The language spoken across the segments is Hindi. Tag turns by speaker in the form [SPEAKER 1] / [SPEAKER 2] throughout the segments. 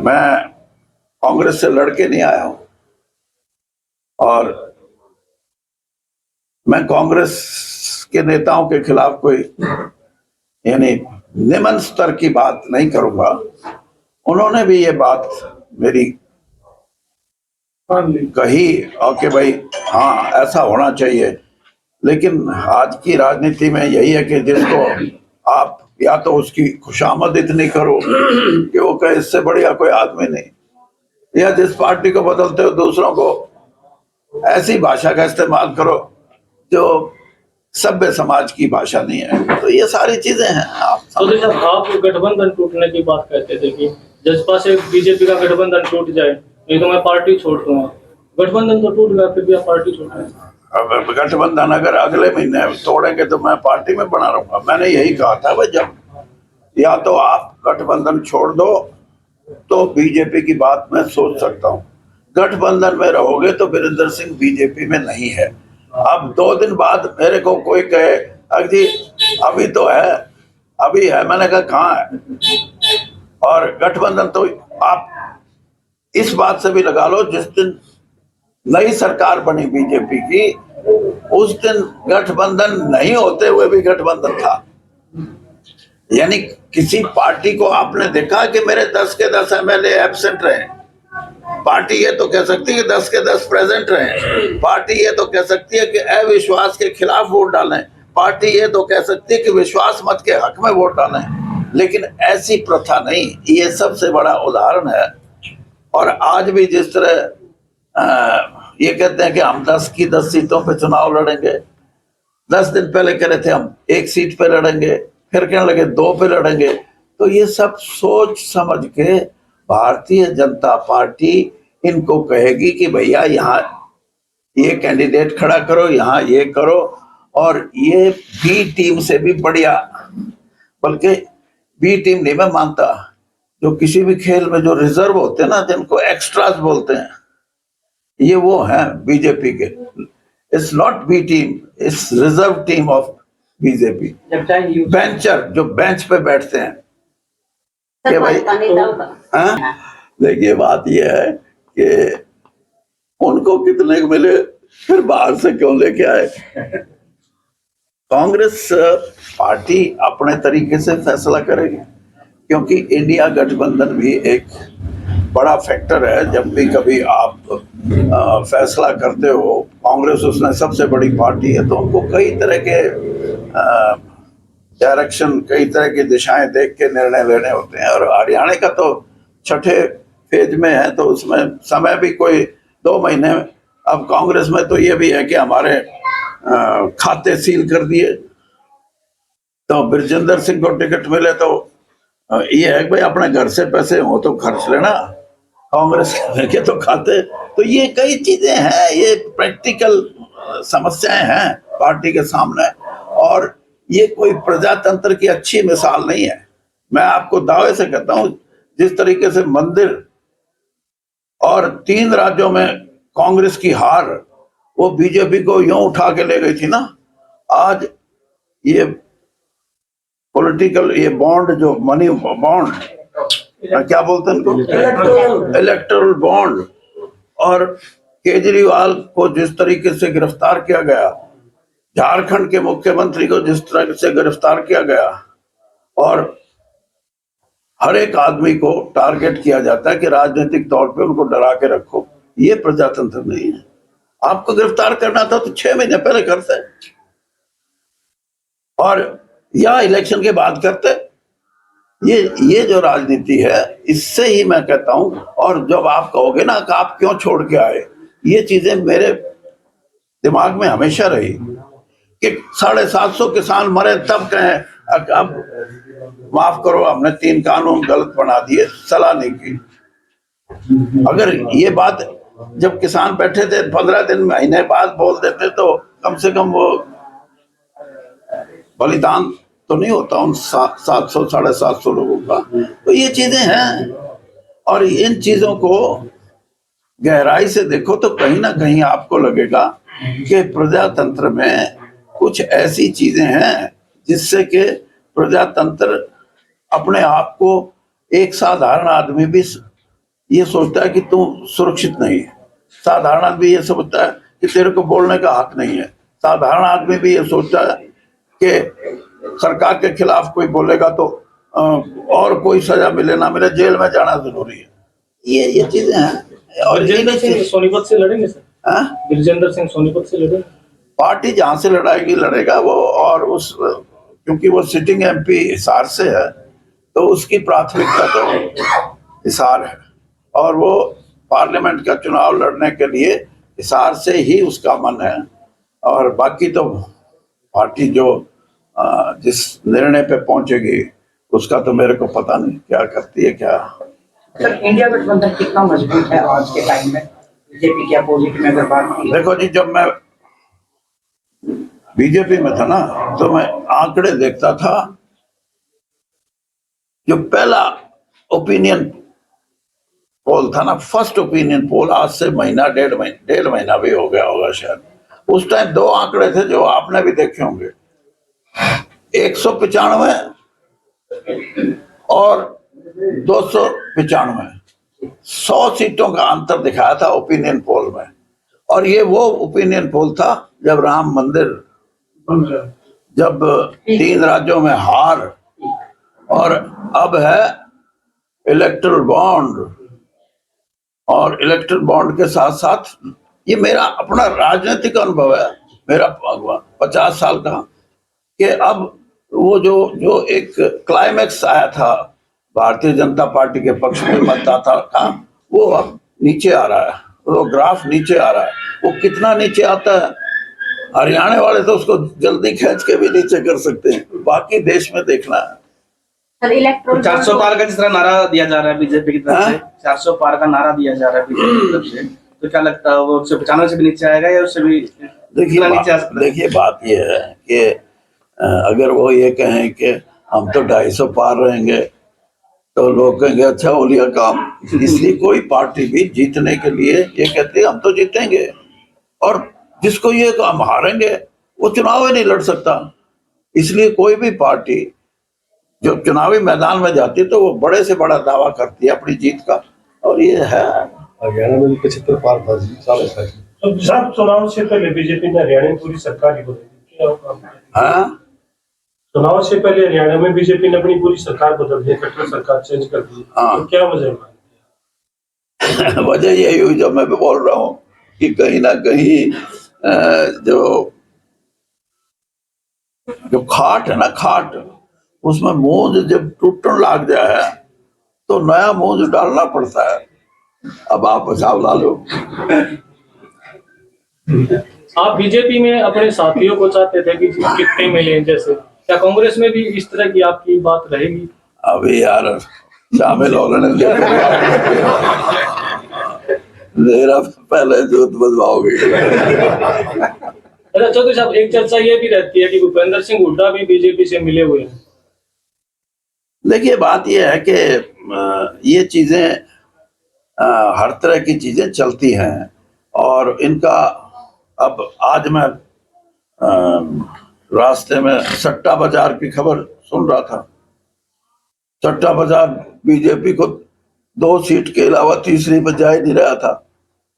[SPEAKER 1] मैं कांग्रेस से लड़के नहीं आया हूं और मैं कांग्रेस के नेताओं के खिलाफ कोई यानी निम्न स्तर की बात नहीं करूंगा। उन्होंने भी ये बात मेरी कही और कि भाई हाँ ऐसा होना चाहिए, लेकिन आज की राजनीति में यही है कि जिसको आप या तो उसकी खुशामद इतनी करो कि वो कहे इससे बढ़िया कोई आदमी नहीं, या जिस पार्टी को बदलते हो दूसरों को ऐसी भाषा का इस्तेमाल करो जो सभ्य समाज की भाषा नहीं है। तो ये सारी चीजें हैं। आप
[SPEAKER 2] गठबंधन टूटने की बात कहते थे कि जसपा से बीजेपी का गठबंधन टूट जाए नहीं तो मैं पार्टी छोड़ दूंगा। गठबंधन तो टूट गया, फिर भी आप पार्टी छोड़ रहे हैं।
[SPEAKER 1] अब गठबंधन अगर अगले महीने तोड़ेंगे तो मैं पार्टी में बना रहूंगा। मैंने यही कहा था भाई, जब या तो आप गठबंधन छोड़ दो तो बीजेपी की बात मैं सोच सकता हूँ, गठबंधन में रहोगे तो वीरेंद्र सिंह बीजेपी में नहीं है। अब 2 दिन बाद मेरे को कोई कहे अजी अभी तो है, अभी है, मैंने कहा कहाँ है। और गठबंधन तो आप इस बात से भी लगा लो, जिस दिन नई सरकार बनी बीजेपी की उस दिन गठबंधन नहीं होते हुए भी गठबंधन था। यानी किसी पार्टी को आपने देखा कि मेरे 10 के 10 एमएलए एब्सेंट रहे? पार्टी ये तो कह सकती है कि 10 के 10 प्रेजेंट रहे। पार्टी ये तो कह सकती है कि अविश्वास के खिलाफ वोट डालें। पार्टी ये तो कह सकती है कि विश्वास मत के हक में वोट डालें। लेकिन ऐसी प्रथा नहीं, ये सबसे बड़ा उदाहरण है। और आज भी जिस तरह ये कहते हैं कि हम 10 की 10 सीटों पे चुनाव लड़ेंगे, 10 दिन पहले कह रहे थे हम 1 सीट पे लड़ेंगे, फिर कहने लगे 2 पे लड़ेंगे। तो ये सब सोच समझ के भारतीय जनता पार्टी इनको कहेगी कि भैया यहाँ ये कैंडिडेट खड़ा करो, यहाँ ये करो। और ये बी टीम से भी बढ़िया, बल्कि बी टीम नहीं मैं मानता, जो किसी भी खेल में जो रिजर्व होते हैं ना, जिनको एक्स्ट्रास बोलते हैं, ये वो हैं बीजेपी के। It's not B team, it's reserve team of BJP. Bencher जो बेंच पे बैठते हैं कि भाई देखिए बात यह है कि उनको कितने मिले फिर बाहर से क्यों लेके आए। कांग्रेस पार्टी अपने तरीके से फैसला करेगी, क्योंकि इंडिया गठबंधन भी एक बड़ा फैक्टर है। जब भी कभी आप फैसला करते हो, कांग्रेस उसमें सबसे बड़ी पार्टी है, तो उनको कई तरह के डायरेक्शन, कई तरह की दिशाएं देख के निर्णय लेने होते हैं। और हरियाणा का तो 6ठे फेज में है, तो उसमें समय भी कोई 2 महीने। अब कांग्रेस में तो ये भी है कि हमारे खाते सील कर दिए, तो बृजेंद्र सिंह को टिकट मिले तो ये है कि भाई अपने घर से पैसे हो तो खर्च लेना, कांग्रेस के तो खाते। तो ये कई चीजें हैं, ये प्रैक्टिकल समस्याएं हैं पार्टी के सामने, और ये कोई प्रजातंत्र की अच्छी मिसाल नहीं है। मैं आपको दावे से कहता हूं, जिस तरीके से मंदिर और 3 राज्यों में कांग्रेस की हार वो बीजेपी को यूं उठा के ले गई थी ना, आज ये पॉलिटिकल ये बॉन्ड, जो मनी बॉन्ड क्या बोलते हैं इनको, इलेक्टोरल बॉन्ड, और केजरीवाल को जिस तरीके से गिरफ्तार किया गया, झारखंड के मुख्यमंत्री को जिस तरह से गिरफ्तार किया गया, और हर एक आदमी को टारगेट किया जाता है कि राजनीतिक तौर पे उनको डरा के रखो, ये प्रजातंत्र नहीं है। आपको गिरफ्तार करना था तो 6 महीने पहले करते, और या इलेक्शन के बाद करते। ये जो राजनीति है, इससे ही मैं कहता हूं। और जब आप कहोगे ना कि आप क्यों छोड़ के आए, ये चीजें मेरे दिमाग में हमेशा रही कि 750 किसान मरे तब कहें अब माफ करो हमने 3 कानून गलत बना दिए, सलाह नहीं की। अगर ये बात जब किसान बैठे थे 15 दिन महीने बाद बोल देते तो कम से कम वो बलिदान तो नहीं होता उन 700 750 लोगों का। तो ये चीजें हैं, और इन चीजों को गहराई से देखो तो कहीं ना कहीं आपको लगेगा कि प्रजातंत्र में कुछ ऐसी चीजें हैं जिससे कि प्रजातंत्र अपने आप को एक साधारण आदमी भी ये सोचता है कि तू सुरक्षित नहीं है। साधारण आदमी ये सोचता है कि तेरे को बोलने का हक नहीं है। साधारण आदमी भी ये सोचता है कि सरकार के खिलाफ कोई बोलेगा तो और कोई सजा मिले ना मिले, जेल में जाना जरूरी है। ये चीजें हैं। और
[SPEAKER 2] ब्रजेंद्र सिंह सोनीपत से लड़ेंगे सर?
[SPEAKER 1] हाँ?
[SPEAKER 2] ब्रजेंद्र सिंह सोनीपत से लड़ेंगे? पार्टी
[SPEAKER 1] जहां से लड़ाएगी लड़ेगा वो, और उस क्योंकि वो सिटिंग एमपी हिसार से है तो उसकी प्राथमिकता तो हिसार है, और वो पार्लियामेंट का चुनाव लड़ने के लिए हिसार से ही उसका मन है। और बाकी तो पार्टी जो जिस निर्णय पे पहुंचेगी उसका तो मेरे को पता नहीं क्या करती है क्या।
[SPEAKER 3] सर, इंडिया गठबंधन कितना मजबूत है आज के टाइम में बीजेपी के अपोजिट में अगर बात की?
[SPEAKER 1] देखो जी, जब मैं बीजेपी में था ना तो मैं आंकड़े देखता था। जो पहला ओपिनियन पोल था ना, फर्स्ट ओपिनियन पोल, आज से डेढ़ महीना भी हो गया होगा शायद, उस टाइम दो आंकड़े थे जो आपने भी देखे होंगे, 195 और 295, 100 सीटों का अंतर दिखाया था ओपिनियन पोल में। और ये वो ओपिनियन पोल था जब राम मंदिर, जब 3 राज्यों में हार, और अब है इलेक्टोरल बॉन्ड। और इलेक्टोरल बॉन्ड के साथ साथ ये मेरा अपना राजनीतिक अनुभव है, मेरा 50 साल का, कि अब वो जो एक क्लाइमेक्स आया था भारतीय जनता पार्टी के पक्ष में मतदाता का, वो अब नीचे आ रहा है, वो ग्राफ नीचे आ रहा है। वो कितना नीचे आता है, हरियाणा वाले तो उसको जल्दी खींच के भी नीचे कर सकते हैं, बाकी देश में देखना है।
[SPEAKER 4] 400 पार का जिस तरह नारा दिया जा रहा है बीजेपी की तरफ से, 400 पार का नारा दिया जा रहा है बीजेपी की तरफ से, तो क्या लगता है वो 195 से भी नीचे आएगा या उससे भी नीचे आ सकता है?
[SPEAKER 1] देखिए बात ये है कि अगर वो ये कहें कि हम तो 250 पार रहेंगे तो लोग कहेंगे अच्छा हो लिया काम। इसलिए कोई पार्टी भी जीतने के लिए ये कहती है हम तो जीतेंगे, और जिसको ये हम हारेंगे वो चुनाव ही नहीं लड़ सकता। इसलिए कोई भी पार्टी जो चुनावी मैदान में जाती है तो वो बड़े से बड़ा दावा करती है अपनी जीत का, और ये है।
[SPEAKER 5] हरियाणा में भी 75 पार था जी,
[SPEAKER 6] तो साहब, चुनाव से पहले बीजेपी ने हरियाणा में पूरी सरकार ही बदल दी।
[SPEAKER 1] हाँ,
[SPEAKER 6] चुनाव से पहले हरियाणा में बीजेपी ने अपनी पूरी सरकार बदल दी, कट्टर सरकार चेंज कर दी।
[SPEAKER 1] हाँ।
[SPEAKER 6] तो क्या वजह है?
[SPEAKER 1] वजह यही हुई जो मैं भी बोल रहा हूँ कि कहीं ना कहीं जो खाट है ना, खाट, उसमें मूंज जब टूटने लग जाए तो नया मूंज डालना पड़ता है। अब आप हिसाब ला लो।
[SPEAKER 2] आप बीजेपी में अपने साथियों को चाहते थे कि कितने मिले, जैसे क्या कांग्रेस में भी इस तरह की आपकी बात रहेगी?
[SPEAKER 1] अभी यार शामिल होने दे, मेरा पहले जूत बजवाओगे।
[SPEAKER 2] अच्छा चौधरी साहब, एक चर्चा ये भी रहती है कि भूपेंद्र सिंह हुड्डा भी बीजेपी से मिले हुए हैं।
[SPEAKER 1] देखिए बात यह है कि ये चीजें हर तरह की चीजें चलती हैं, और इनका अब आज मैं रास्ते में सट्टा बाजार की खबर सुन रहा था। सट्टा बाजार बीजेपी को 2 सीट के अलावा तीसरी पर जा ही नहीं रहा था।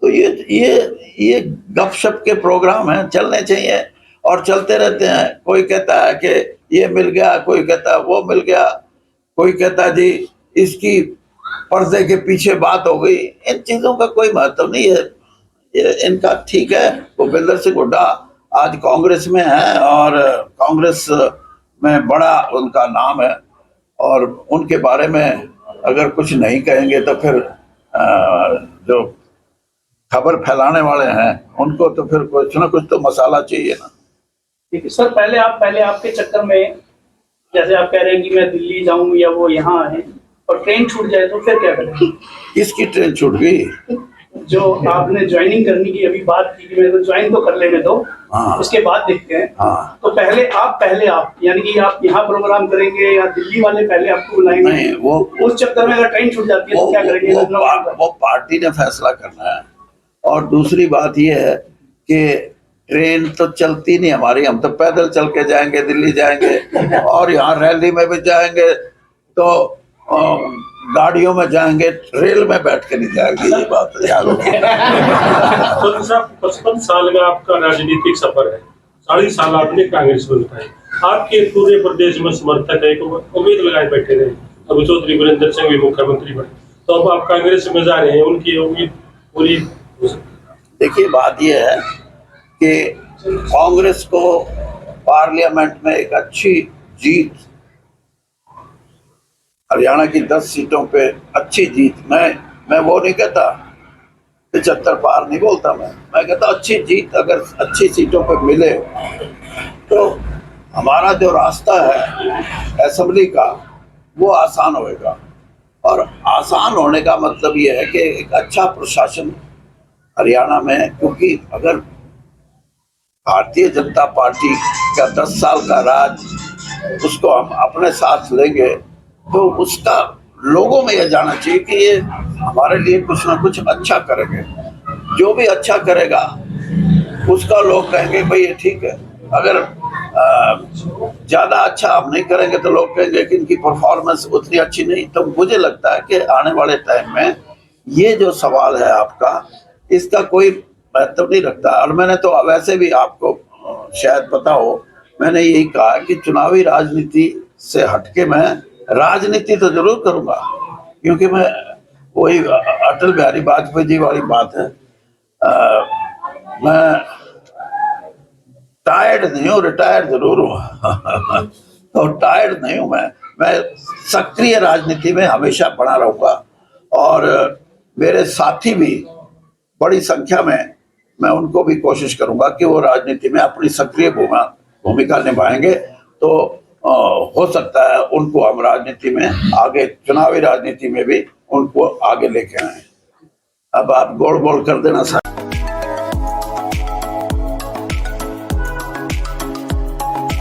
[SPEAKER 1] तो ये गपशप के प्रोग्राम हैं, चलने चाहिए और चलते रहते हैं। कोई कहता है कि ये मिल गया, कोई कहता है वो मिल गया, कोई कहता है जी इसकी पर्दे के पीछे बात हो गई। इन चीजों का कोई महत्व नहीं है। ये इनका ठीक है, भूपेंद्र सिंह हुड्डा आज कांग्रेस में है और कांग्रेस में बड़ा उनका नाम है, और उनके बारे में अगर कुछ नहीं कहेंगे तो फिर जो खबर फैलाने वाले हैं उनको तो फिर कुछ ना कुछ तो मसाला चाहिए ना।
[SPEAKER 4] ठीक है सर, पहले आपके चक्कर में, जैसे आप कह रहे हैं कि मैं दिल्ली जाऊं या वो यहाँ आए और ट्रेन छूट जाए तो फिर क्या करें?
[SPEAKER 1] किसकी ट्रेन छूट गई?
[SPEAKER 4] जो आपने ज्वाइनिंग करने की अभी बात की कि मेरे को ज्वाइन तो कर लेने दो,
[SPEAKER 1] हाँ।
[SPEAKER 4] उसके बाद देखते हैं।
[SPEAKER 1] हाँ।
[SPEAKER 4] तो पहले आप यानी कि आप यहाँ प्रोग्राम करेंगे या दिल्ली वाले पहले आपको बुलाएंगे?
[SPEAKER 1] नहीं, वो
[SPEAKER 4] उस चक्कर में अगर ट्रेन छूट जाती है तो क्या करेंगे?
[SPEAKER 1] वो पार्टी ने फैसला करना है। और दूसरी बात ये है कि ट्रेन तो चलती नहीं हमारी, हम तो पैदल चल के जाएंगे, दिल्ली जाएंगे और यहाँ रैली में भी जाएंगे तो गाड़ियों में जाएंगे, रेल में बैठ के नहीं जाएंगे, ये बात याद रखिए।
[SPEAKER 6] तो साहब 55 साल का आपका राजनीतिक सफर है, 40 साल आपने कांग्रेस में बिताए, आपके पूरे प्रदेश में समर्थक है, उम्मीद लगाए बैठे रहे, अब चौधरी वीरेंद्र सिंह भी मुख्यमंत्री बने, तो अब आप कांग्रेस में जा रहे हैं, उनकी उम्मीद पूरी हो सकती है?
[SPEAKER 1] देखिए बात यह है कि कांग्रेस को पार्लियामेंट में एक अच्छी जीत, हरियाणा की 10 सीटों पे अच्छी जीत, मैं वो नहीं कहता 75 पार नहीं बोलता, मैं कहता अच्छी जीत अगर अच्छी सीटों पे मिले तो हमारा जो रास्ता है असेंबली का वो आसान होएगा। और आसान होने का मतलब ये है कि एक अच्छा प्रशासन हरियाणा में, क्योंकि अगर भारतीय जनता पार्टी का 10 साल का राज उसको हम अपने साथ लेंगे तो उसका लोगों में यह जाना चाहिए कि ये हमारे लिए कुछ ना कुछ अच्छा करेंगे। जो भी अच्छा करेगा उसका लोग कहेंगे भाई ये ठीक है। अगर ज़्यादा अच्छा हम नहीं करेंगे तो लोग कहेंगे कि इनकी परफॉर्मेंस उतनी अच्छी नहीं। तो मुझे लगता है कि आने वाले टाइम में ये जो सवाल है आपका, इसका कोई महत्व नहीं रखता। और मैंने तो वैसे भी आपको शायद पता हो, मैंने यही कहा कि चुनावी राजनीति से हटके मैं राजनीति तो जरूर करूंगा, क्योंकि मैं वही अटल बिहारी वाजपेयी जी वाली बात है, मैं टायर्ड नहीं हूँ, रिटायर्ड जरूर हूँ तो टायर्ड नहीं हूँ मैं सक्रिय राजनीति में हमेशा बना रहूंगा। और मेरे साथी भी बड़ी संख्या में, मैं उनको भी कोशिश करूंगा कि वो राजनीति में अपनी सक्रिय भूमिका निभाएंगे। तो हो सकता है उनको हम राजनीति में आगे, चुनावी राजनीति में भी उनको आगे लेके आए। अब आप गोल बोल कर देना।